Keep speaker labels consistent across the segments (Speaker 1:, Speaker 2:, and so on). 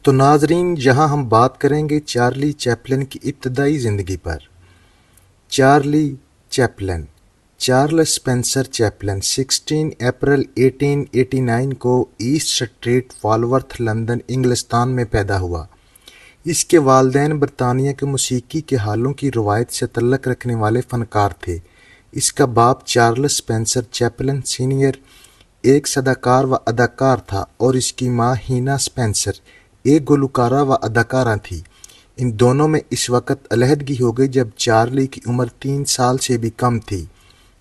Speaker 1: تو ناظرین، یہاں ہم بات کریں گے چارلی چیپلن کی ابتدائی زندگی پر۔ Charlie Chaplin, Charles Spencer Chaplin 16 April 1889 کو ایسٹ اسٹریٹ، والورتھ، لندن، انگلستان میں پیدا ہوا۔ اس کے والدین برطانیہ کے موسیقی کے حالوں کی روایت سے تعلق رکھنے والے فنکار تھے۔ اس کا باپ چارلس اسپینسر چیپلن سینئر ایک صداکار و اداکار تھا اور اس کی ماں ہینا اسپینسر ایک گلوکارہ و اداکارہ تھی۔ ان دونوں میں اس وقت علیحدگی ہو گئی جب چارلی کی عمر 3 سال سے بھی کم تھی۔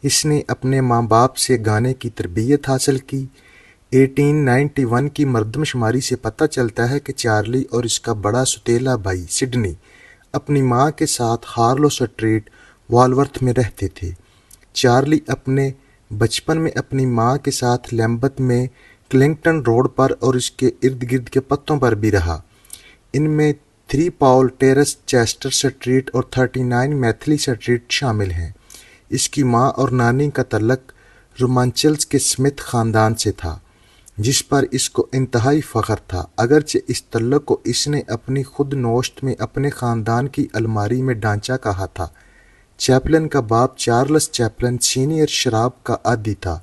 Speaker 1: اس نے اپنے ماں باپ سے گانے کی تربیت حاصل کی۔ 1891 کی مردم شماری سے پتہ چلتا ہے کہ چارلی اور اس کا بڑا سوتیلا بھائی سڈنی اپنی ماں کے ساتھ ہارلو اسٹریٹ، والورتھ میں رہتے تھے۔ چارلی اپنے بچپن میں اپنی ماں کے ساتھ لیمبتھ میں کلنگٹن روڈ پر اور اس کے ارد گرد کے پتوں پر بھی رہا۔ ان میں 3 پاول ٹیرس، چیسٹر اسٹریٹ اور 39 میتھلی اسٹریٹ شامل ہیں۔ اس کی ماں اور نانی کا تعلق رومانچلز کے سمتھ خاندان سے تھا، جس پر اس کو انتہائی فخر تھا، اگرچہ اس تعلق کو اس نے اپنی خود نوشت میں اپنے خاندان کی الماری میں ڈھانچہ کہا تھا۔ چیپلن کا باپ چارلس چیپلن سینئر شراب کا عادی تھا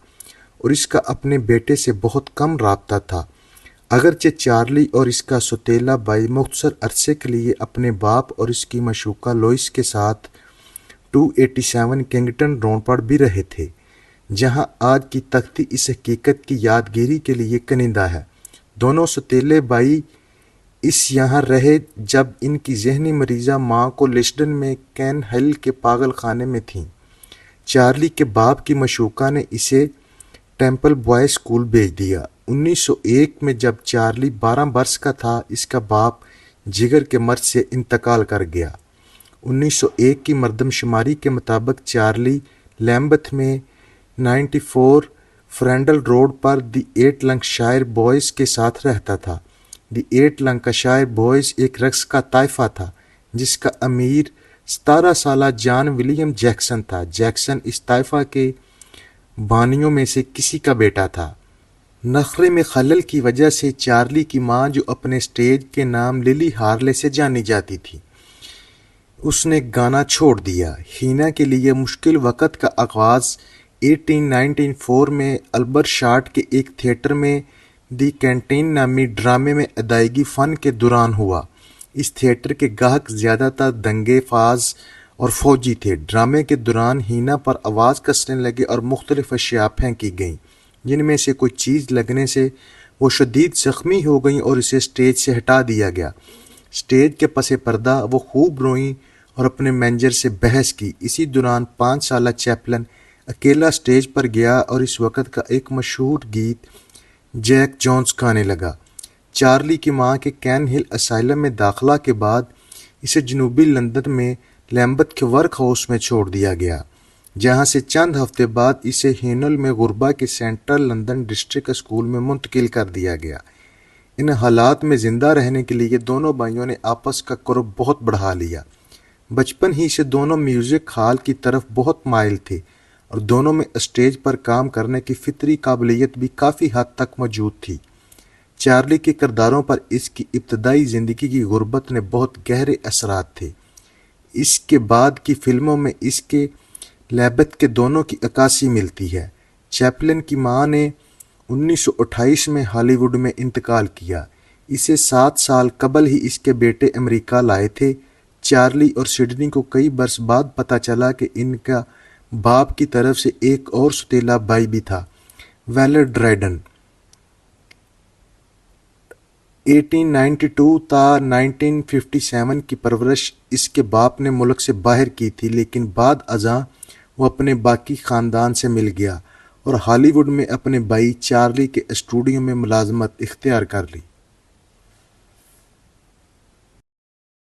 Speaker 1: اور اس کا اپنے بیٹے سے بہت کم رابطہ تھا، اگرچہ چارلی اور اس کا سوتیلا بھائی مختصر عرصے کے لیے اپنے باپ اور اس کی معشوقہ لوئس کے ساتھ 287 کنگٹن روڈ پر بھی رہے تھے، جہاں آج کی تختی اس حقیقت کی یادگیری کے لیے کلیدہ ہے۔ دونوں سوتیلے بھائی اس یہاں رہے جب ان کی ذہنی مریضہ ماں کو لسڈن میں کین ہل کے پاگل خانے میں تھیں۔ چارلی کے باپ کی معشوقہ نے اسے ٹیمپل بوائز اسکول بھیج دیا۔ 1901 میں جب چارلی 12 برس کا تھا، اس کا باپ جگر کے مرض سے انتقال کر گیا۔ 1901 کی مردم شماری کے مطابق چارلی لیمبتھ میں 94 فرینڈل روڈ پر دی 8 لنکشائر بوائز کے ساتھ رہتا تھا۔ دی 8 لنکشائر بوائز ایک رقص کا طائفہ تھا جس کا امیر 17 سالہ جان ولیم جیکسن تھا۔ جیکسن اس طائفہ کے بانیوں میں سے کسی کا بیٹا تھا۔ نخرے میں خلل کی وجہ سے چارلی کی ماں، جو اپنے سٹیج کے نام للی ہارلے سے جانی جاتی تھی، اس نے گانا چھوڑ دیا۔ ہینا کے لیے مشکل وقت کا آغاز 1894 میں البرشاٹ کے ایک تھیٹر میں دی کینٹین نامی ڈرامے میں ادائیگی فن کے دوران ہوا۔ اس تھیٹر کے گاہک زیادہ تر دنگے فاز اور فوجی تھے۔ ڈرامے کے دوران ہینا پر آواز کسنے لگے اور مختلف اشیاء پھینکی گئیں، جن میں سے کوئی چیز لگنے سے وہ شدید زخمی ہو گئیں اور اسے سٹیج سے ہٹا دیا گیا۔ سٹیج کے پس پردہ وہ خوب روئیں اور اپنے مینیجر سے بحث کی۔ اسی دوران 5 سالہ چیپلن اکیلا سٹیج پر گیا اور اس وقت کا ایک مشہور گیت جیک جونز گانے لگا۔ چارلی کی ماں کے کین ہل اسائلم میں داخلہ کے بعد اسے جنوبی لندن میں لیمبتھ کے ورک ہاؤس میں چھوڑ دیا گیا، جہاں سے چند ہفتے بعد اسے ہینل میں غربا کے سینٹرل لندن ڈسٹرکٹ اسکول میں منتقل کر دیا گیا۔ ان حالات میں زندہ رہنے کے لیے دونوں بھائیوں نے آپس کا قرب بہت بڑھا لیا۔ بچپن ہی سے دونوں میوزک ہال کی طرف بہت مائل تھے اور دونوں میں اسٹیج پر کام کرنے کی فطری قابلیت بھی کافی حد تک موجود تھی۔ چارلی کے کرداروں پر اس کی ابتدائی زندگی کی غربت نے بہت گہرے اثرات تھے۔ اس کے بعد کی فلموں میں اس کے لیمبتھ کے دونوں کی عکاسی ملتی ہے۔ چیپلن کی ماں نے 1928 میں ہالی ووڈ میں انتقال کیا۔ اسے 7 سال قبل ہی اس کے بیٹے امریکہ لائے تھے۔ چارلی اور سڈنی کو کئی برس بعد پتہ چلا کہ ان کا باپ کی طرف سے ایک اور سوتیلا بھائی بھی تھا، ویلر ڈریڈن۔ 1892 تا 1957 کی پرورش اس کے باپ نے ملک سے باہر کی تھی، لیکن بعد ازاں وہ اپنے باقی خاندان سے مل گیا اور ہالی ووڈ میں اپنے بھائی چارلی کے اسٹوڈیو میں ملازمت اختیار کر لی۔